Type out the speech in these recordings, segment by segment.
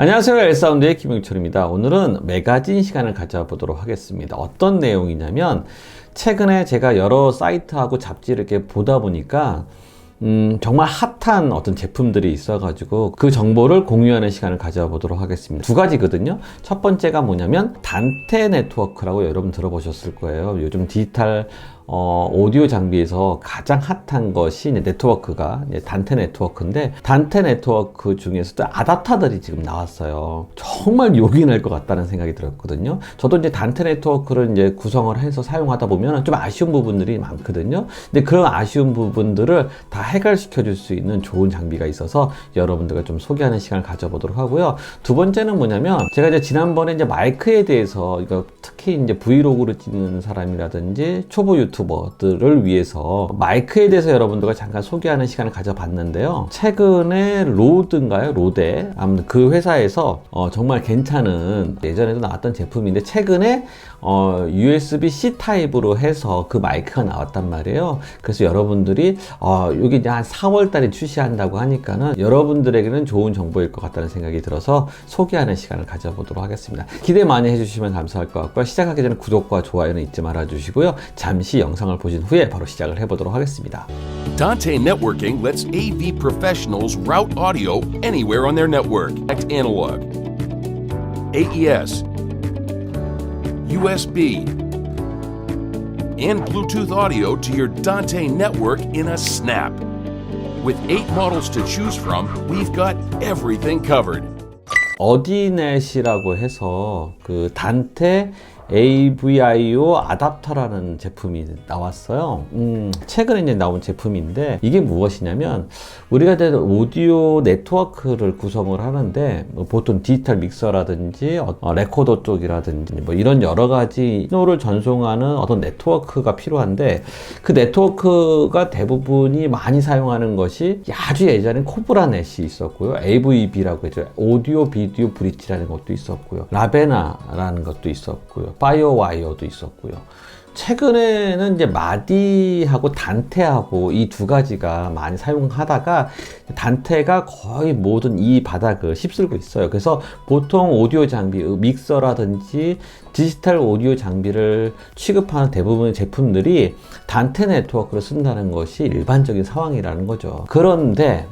안녕하세요. 엘사운드의 김영철입니다. 오늘은 매거진 시간을 가져보도록 하겠습니다. 어떤 내용이냐면 최근에 제가 여러 사이트하고 잡지를 이렇게 보다 보니까 정말 핫한 어떤 제품들이 있어가지고 그 정보를 공유하는 시간을 가져보도록 하겠습니다. 두 가지거든요. 첫 번째가 뭐냐면 단테 네트워크라고 여러분 들어보셨을 거예요. 요즘 디지털 오디오 장비에서 가장 핫한 것이 네트워크가 단테 네트워크인데, 단테 네트워크 중에서도 아답터들이 지금 나왔어요. 정말 욕이 날 것 같다는 생각이 들었거든요. 저도 이제 단테 네트워크를 이제 구성을 해서 사용하다 보면 좀 아쉬운 부분들이 많거든요. 근데 그런 아쉬운 부분들을 다 해결시켜 줄 수 있는 좋은 장비가 있어서 여러분들과 좀 소개하는 시간을 가져보도록 하고요. 두 번째는 뭐냐면, 제가 이제 지난번에 이제 마이크에 대해서, 이거 특히 이제 브이로그를 찍는 사람이라든지 초보 유튜버들을 위해서 마이크에 대해서 여러분들과 잠깐 소개하는 시간을 가져봤는데요. 최근에 로드인가요? 로데. 아무튼 그 회사에서 정말 괜찮은, 예전에도 나왔던 제품인데 최근에 USB-C 타입으로 해서 그 마이크가 나왔단 말이에요. 그래서 여러분들이 여기 이제 한 4월 달에 출시한다고 하니까는 여러분들에게는 좋은 정보일 것 같다는 생각이 들어서 소개하는 시간을 가져보도록 하겠습니다. 기대 많이 해주시면 감사할 것 같고요. 시작하기 전에 구독과 좋아요는 잊지 말아 주시고요. 잠시 영상을 보신 후에 바로 시작을 해보도록 하겠습니다. Dante Networking lets AV professionals route audio anywhere on their network. Connect analog, AES, USB, and Bluetooth audio to your Dante network in a snap. With 8 models to choose from, we've got everything covered. 어디넷이라고 해서 그 단테 AVIO 아답터라는 제품이 나왔어요. 최근에 이제 나온 제품인데, 이게 무엇이냐면, 우리가 이제 오디오 네트워크를 구성을 하는데, 보통 디지털 믹서라든지 레코더 쪽이라든지 뭐 이런 여러 가지 신호를 전송하는 어떤 네트워크가 필요한데, 그 네트워크가 대부분이 많이 사용하는 것이 아주 예전에 코브라넷이 있었고요. AVB라고 했죠. 오디오 비디오 브릿지라는 것도 있었고요. 라베나라는 것도 있었고요. 파이어와이어도 있었고요. 최근에는 이제 마디하고 단테하고 이 두 가지가 많이 사용하다가 단테가 거의 모든 이 바닥을 휩쓸고 있어요. 그래서 보통 오디오 장비, 믹서라든지 디지털 오디오 장비를 취급하는 대부분의 제품들이 단테 네트워크를 쓴다는 것이 일반적인 상황이라는 거죠. 그런데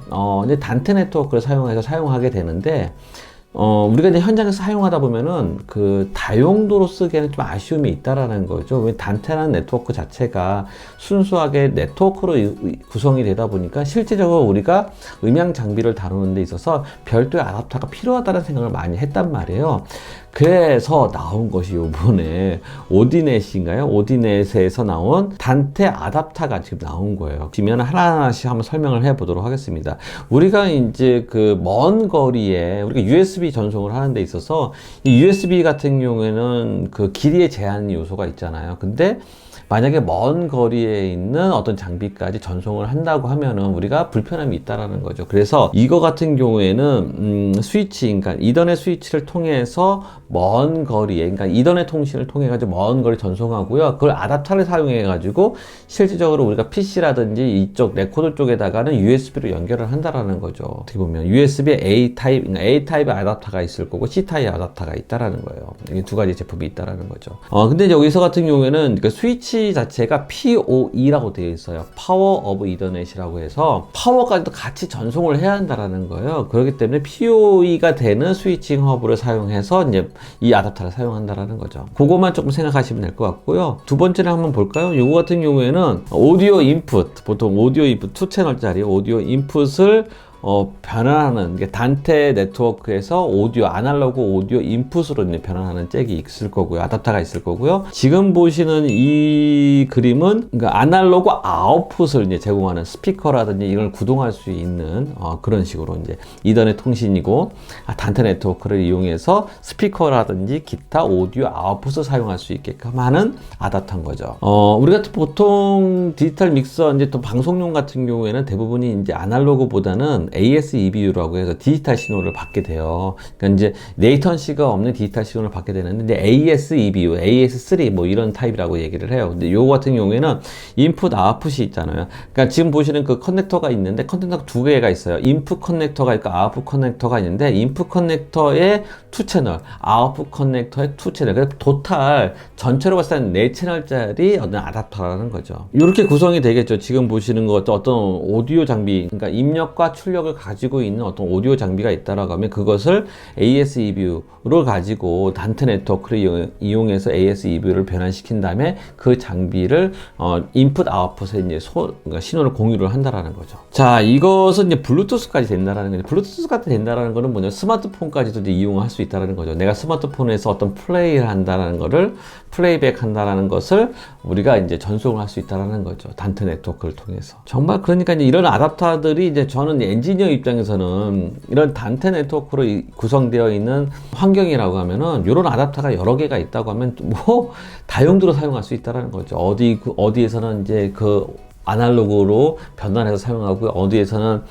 이제 단테 네트워크를 사용하게 되는데, 우리가 이제 현장에서 사용하다 보면은 그 다용도로 쓰기에는 좀 아쉬움이 있다라는 거죠. 왜 단테라는 네트워크 자체가 순수하게 네트워크로 구성이 되다 보니까 실제적으로 우리가 음향 장비를 다루는 데 있어서 별도의 아답터가 필요하다는 생각을 많이 했단 말이에요. 그래서 나온 것이 요번에 오디넷인가요? 오디넷에서 나온 단테 아답터가 지금 나온 거예요. 지면 하나하나씩 한번 설명을 해 보도록 하겠습니다. 우리가 이제 그 먼 거리에 우리가 USB 전송을 하는 데 있어서 이 USB 같은 경우에는 그 길이의 제한 요소가 있잖아요. 근데 만약에 먼 거리에 있는 어떤 장비까지 전송을 한다고 하면은 우리가 불편함이 있다라는 거죠. 그래서 이거 같은 경우에는 스위치, 그러니까 이더넷 스위치를 통해서 먼 거리에, 그러니까 이더넷 통신을 통해 가지고 먼 거리 전송하고요. 그걸 아답터를 사용해 가지고 실질적으로 우리가 PC라든지 이쪽 레코더 쪽에다가는 USB로 연결을 한다라는 거죠. 어떻게 보면 USB A 타입, 그러니까 A 타입 아답터가 있을 거고 C 타입 아답터가 있다라는 거예요. 이게 두 가지 제품이 있다라는 거죠. 근데 여기서 같은 경우에는 그 스위치 자체가 PoE라고 되어 있어요. 파워 오브 이더넷이라고 해서 파워까지도 같이 전송을 해야 한다라는 거예요. 그렇기 때문에 PoE가 되는 스위칭 허브를 사용해서 이제 이 아답터를 사용한다라는 거죠. 그것만 조금 생각하시면 될 것 같고요. 두 번째는 한번 볼까요? 요거 같은 경우에는 오디오 인풋, 보통 오디오 인풋 2채널짜리 오디오 인풋을 변환하는 게 단테 네트워크에서 오디오 아날로그 오디오 인풋으로 이제 변환하는 잭이 있을 거고요. 아답터가 있을 거고요. 지금 보시는 이 그림은 그러니까 아날로그 아웃풋을 이제 제공하는 스피커라든지 이걸 구동할 수 있는 그런 식으로 이제 이더넷 통신이고, 단테 네트워크를 이용해서 스피커라든지 기타 오디오 아웃풋을 사용할 수 있게끔 하는 아답터인 거죠. 우리가 보통 디지털 믹서 이제 또 방송용 같은 경우에는 대부분이 이제 아날로그보다는 AS EBU라고 해서 디지털 신호를 받게 돼요. 그러니까 이제 레이턴시가 없는 디지털 신호를 받게 되는데 이제 AS EBU, AS3 뭐 이런 타입이라고 얘기를 해요. 근데 요거 같은 경우에는 인풋 아웃풋이 있잖아요. 그러니까 지금 보시는 그 커넥터가 있는데 커넥터가 두 개가 있어요. 인풋 커넥터가 있고 아웃풋 커넥터가 있는데 인풋 커넥터에 2채널, 아웃풋 커넥터에 2채널. 그래서 토탈 전체로 봤을 때는 4채널짜리 어떤 아답터라는 거죠. 이렇게 구성이 되겠죠. 지금 보시는 것 어떤 오디오 장비, 그러니까 입력과 출력을 가지고 있는 어떤 오디오 장비가 있다라고 하면 그것을 AS EBU를 가지고 단테 네트워크를 이용해서 AS EBU를 변환시킨 다음에 그 장비를 인풋 아웃풋에 이제 그러니까 신호를 공유를 한다라는 거죠. 자, 이것은 이제 블루투스까지 된다라는 거죠. 블루투스까지 된다라는 거는 뭐냐? 스마트폰까지도 이제 이용할 수 있다라는 거죠. 내가 스마트폰에서 어떤 플레이를 한다라는 거를 플레이백 한다라는 것을 우리가 이제 전송을 할 수 있다라는 거죠. 단테 네트워크를 통해서. 정말 그러니까 이제 이런 아답터들이 이제 저는 엔지니어 입장에서는 이런 단테 네트워크로 구성되어 있는 환경이라고 하면은 이런 아답터가 여러 개가 있다고 하면 뭐 다용도로 사용할 수 있다라는 거죠. 어디에서는 이제 그 아날로그로 변환해서 사용하고요. 어디에서는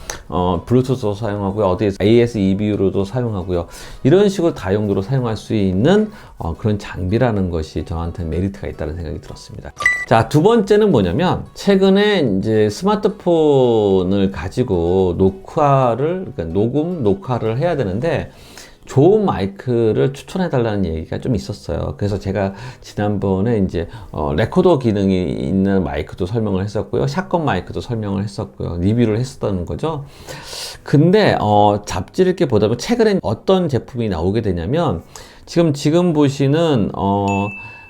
블루투스로 사용하고요. 어디에서 AS EBU로도 사용하고요. 이런 식으로 다용도로 사용할 수 있는 그런 장비라는 것이 저한테는 메리트가 있다는 생각이 들었습니다. 자, 두 번째는 뭐냐면 최근에 이제 스마트폰을 가지고 그러니까 녹화를 해야 되는데 좋은 마이크를 추천해 달라는 얘기가 좀 있었어요. 그래서 제가 지난번에 이제 레코더 기능이 있는 마이크도 설명을 했었고요. 샷건 마이크도 설명을 했었고요. 리뷰를 했었던 거죠. 근데 잡지를 이렇게 보다 보면 최근에 어떤 제품이 나오게 되냐면 지금 보시는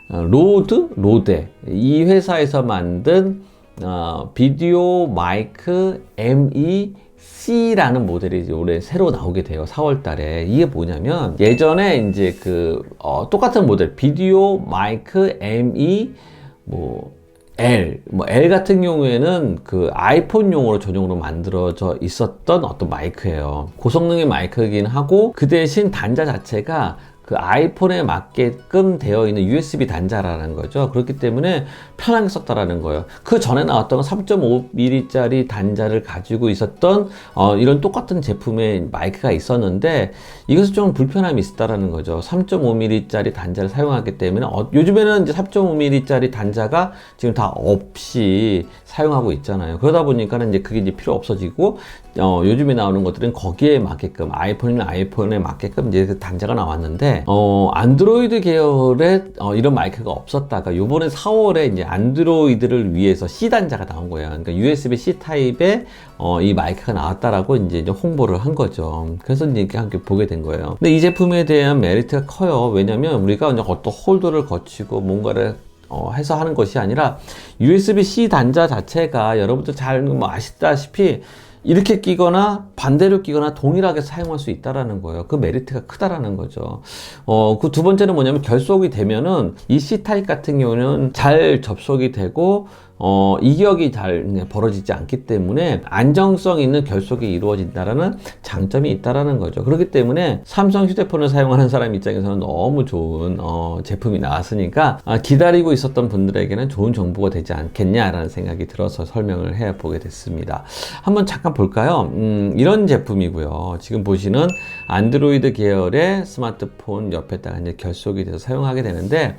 로데 이 회사에서 만든 비디오 마이크 MEC라는 모델이 올해 새로 나오게 돼요. 4월 달에. 이게 뭐냐면 예전에 이제 똑같은 모델 비디오 마이크 ME L 같은 경우에는 그 아이폰용으로 전용으로 만들어져 있었던 어떤 마이크예요. 고성능의 마이크이긴 하고 그 대신 단자 자체가 그 아이폰에 맞게끔 되어 있는 USB 단자라는 거죠. 그렇기 때문에 편하게 썼다라는 거예요. 그 전에 나왔던 3.5mm짜리 단자를 가지고 있었던 이런 똑같은 제품의 마이크가 있었는데 이것은 좀 불편함이 있었다라는 거죠. 3.5mm짜리 단자를 사용하기 때문에 요즘에는 이제 3.5mm짜리 단자가 지금 다 없이 사용하고 있잖아요. 그러다 보니까는 이제 그게 이제 필요 없어지고 요즘에 나오는 것들은 거기에 맞게끔 아이폰이나 아이폰에 맞게끔 이제 그 단자가 나왔는데 안드로이드 계열의 이런 마이크가 없었다가 요번에 4월에 이제 안드로이드를 위해서 C 단자가 나온 거예요. 그러니까 USB-C 타입의 이 마이크가 나왔다라고 이제 홍보를 한 거죠. 그래서 이제 함께 보게 된 거예요. 근데 이 제품에 대한 메리트가 커요. 왜냐면 우리가 이제 어떤 홀더를 거치고 뭔가를 해서 하는 것이 아니라 USB-C 단자 자체가 여러분들 잘 아시다시피 이렇게 끼거나 반대로 끼거나 동일하게 사용할 수 있다라는 거예요. 그 메리트가 크다라는 거죠. 그 두 번째는 뭐냐면 결속이 되면은 이 C타입 같은 경우는 잘 접속이 되고 이격이 잘 벌어지지 않기 때문에 안정성 있는 결속이 이루어진다라는 장점이 있다라는 거죠. 그렇기 때문에 삼성 휴대폰을 사용하는 사람 입장에서는 너무 좋은 제품이 나왔으니까 기다리고 있었던 분들에게는 좋은 정보가 되지 않겠냐라는 생각이 들어서 설명을 해보게 됐습니다. 한번 잠깐 볼까요? 이런 제품이고요. 지금 보시는 안드로이드 계열의 스마트폰 옆에다가 이제 결속이 돼서 사용하게 되는데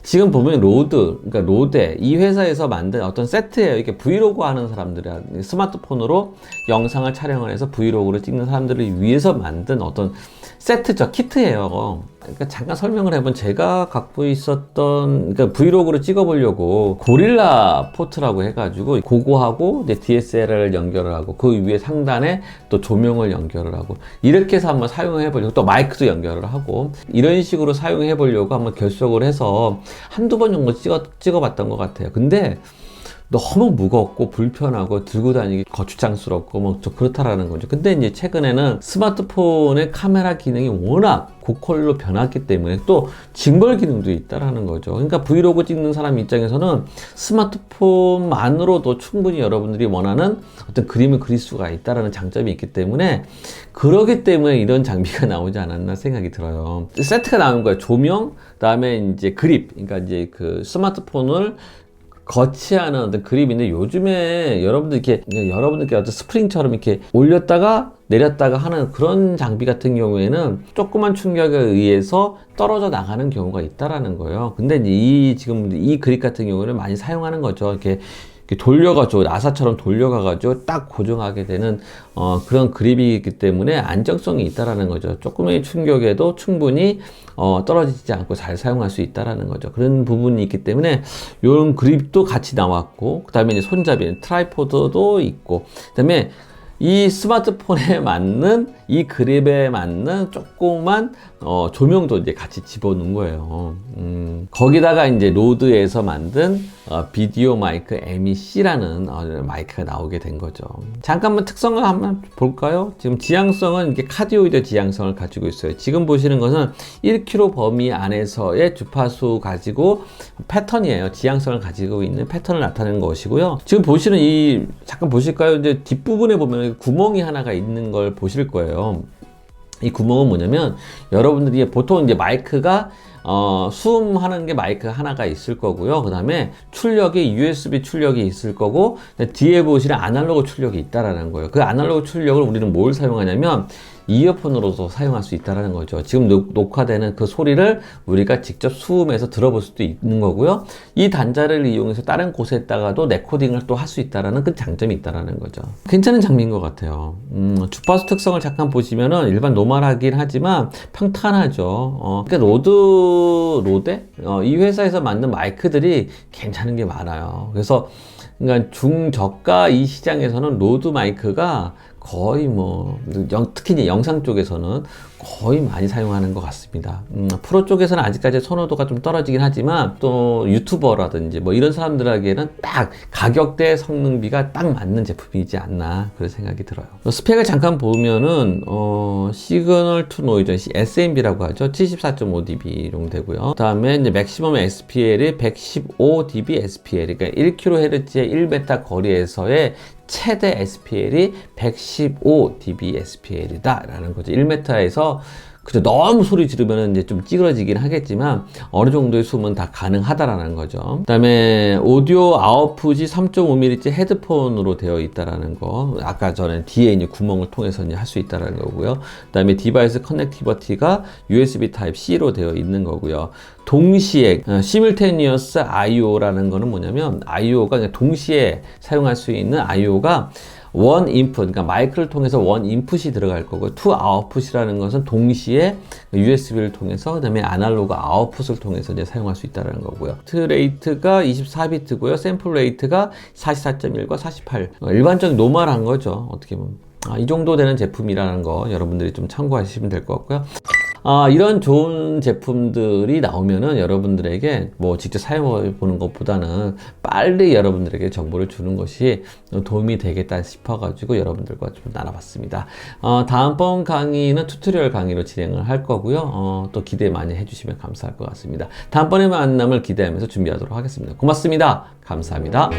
지금 보면 그러니까 로데 이 회사에서 만든 어떤 세트예요. 이렇게 브이로그 하는 사람들이 스마트폰으로 영상을 촬영을 해서 브이로그를 찍는 사람들을 위해서 만든 어떤 세트죠. 키트예요. 그러니까 잠깐 설명을 해본 제가 갖고 있었던 그러니까 브이로그를 찍어보려고 고릴라 포트라고 해가지고 그거하고 이제 DSLR을 연결을 하고 그 위에 상단에 또 조명을 연결을 하고 이렇게 해서 한번 사용해 보려고 또 마이크도 연결을 하고 이런 식으로 사용해 보려고 한번 결석을 해서 한두 번 정도 찍어봤던 것 같아요. 근데 너무 무겁고 불편하고 들고 다니기 거추장스럽고 뭐 좀 그렇다라는 거죠. 근데 이제 최근에는 스마트폰의 카메라 기능이 워낙 고퀄로 변했기 때문에 또 징벌 기능도 있다라는 거죠. 그러니까 브이로그 찍는 사람 입장에서는 스마트폰만으로도 충분히 여러분들이 원하는 어떤 그림을 그릴 수가 있다라는 장점이 있기 때문에 그러기 때문에 이런 장비가 나오지 않았나 생각이 들어요. 세트가 나온 거예요. 조명, 그다음에 이제 그립, 그러니까 이제 그 스마트폰을 거치하는 어떤 그립인데, 요즘에 여러분들께 어떤 스프링처럼 이렇게 올렸다가 내렸다가 하는 그런 장비 같은 경우에는 조그만 충격에 의해서 떨어져 나가는 경우가 있다라는 거예요. 근데 이제 지금 이 그립 같은 경우는 많이 사용하는 거죠. 이렇게 돌려가지고, 나사처럼 돌려가가지고 딱 고정하게 되는 그런 그립이기 때문에 안정성이 있다라는 거죠. 조금의 충격에도 충분히 떨어지지 않고 잘 사용할 수 있다라는 거죠. 그런 부분이 있기 때문에 이런 그립도 같이 나왔고, 그 다음에 이제 손잡이 트라이포드도 있고, 그 다음에 이 스마트폰에 맞는, 이 그립에 맞는 조그만 조명도 이제 같이 집어넣은 거예요. 거기다가 이제 로드에서 만든 비디오 마이크 MEC라는 마이크가 나오게 된 거죠. 잠깐만 특성을 한번 볼까요? 지금 지향성은 이게 카디오이드 지향성을 가지고 있어요. 지금 보시는 것은 1km 범위 안에서의 주파수 가지고 패턴이에요. 지향성을 가지고 있는 패턴을 나타내는 것이고요. 지금 보시는 잠깐 보실까요? 이제 뒷부분에 보면 구멍이 하나가 있는 걸 보실 거예요. 이 구멍은 뭐냐면, 여러분들이 보통 이제 마이크가 수음하는 게 마이크 하나가 있을 거고요. 그 다음에 출력이 USB 출력이 있을 거고, 뒤에 보시면 아날로그 출력이 있다라는 거예요. 그 아날로그 출력을 우리는 뭘 사용하냐면 이어폰으로도 사용할 수 있다라는 거죠. 지금 녹화되는 그 소리를 우리가 직접 수음해서 들어볼 수도 있는 거고요. 이 단자를 이용해서 다른 곳에다가도 레코딩을 또 할 수 있다라는 그 장점이 있다라는 거죠. 괜찮은 장비인 것 같아요. 주파수 특성을 잠깐 보시면은 일반 노멀하긴 하지만 평탄하죠. 그러니까 로데? 이 회사에서 만든 마이크들이 괜찮은 게 많아요. 그래서 그러니까 중저가 이 시장에서는 로드 마이크가 거의 특히 이제 영상 쪽에서는 거의 많이 사용하는 것 같습니다. 프로 쪽에서는 아직까지 선호도가 좀 떨어지긴 하지만, 또 유튜버라든지 이런 사람들에게는 딱 가격대 성능비가 딱 맞는 제품이지 않나, 그런 생각이 들어요. 스펙을 잠깐 보면은 시그널 투 노이즈 SMB라고 하죠. 74.5dB 정도 되고요. 그 다음에 이제 맥시멈 SPL이 115dB SPL, 그러니까 1kHz의 1m 거리에서의 최대 SPL이 115dB SPL이다 라는 거죠. 1m에서 그죠, 너무 소리 지르면 이제 좀 찌그러지긴 하겠지만 어느 정도의 수음은 다 가능하다라는 거죠. 그 다음에 오디오 아웃풋이 3.5mm 헤드폰으로 되어 있다라는 거, 아까 전에 뒤에 이제 구멍을 통해서 이제 할 수 있다라는 거고요. 그 다음에 디바이스 커넥티비티가 USB Type-C로 되어 있는 거고요. 동시에 시뮬테니어스 IO라는 거는 뭐냐면, IO가 그냥 동시에 사용할 수 있는 IO가 원 인풋, 그러니까 마이크를 통해서 원 인풋이 들어갈 거고, 투 아웃풋이라는 것은 동시에 USB를 통해서, 그다음에 아날로그 아웃풋을 통해서 이제 사용할 수 있다는 거고요. 비트 레이트가 24비트고요. 샘플 레이트가 44.1과 48. 일반적인 노멀한 거죠. 어떻게 보면. 이 정도 되는 제품이라는 거 여러분들이 좀 참고하시면 될 것 같고요. 이런 좋은 제품들이 나오면은 여러분들에게 직접 사용해 보는 것보다는 빨리 여러분들에게 정보를 주는 것이 도움이 되겠다 싶어가지고 여러분들과 좀 나눠봤습니다. 다음번 강의는 튜토리얼 강의로 진행을 할 거고요. 또 기대 많이 해주시면 감사할 것 같습니다. 다음번에 만남을 기대하면서 준비하도록 하겠습니다. 고맙습니다. 감사합니다.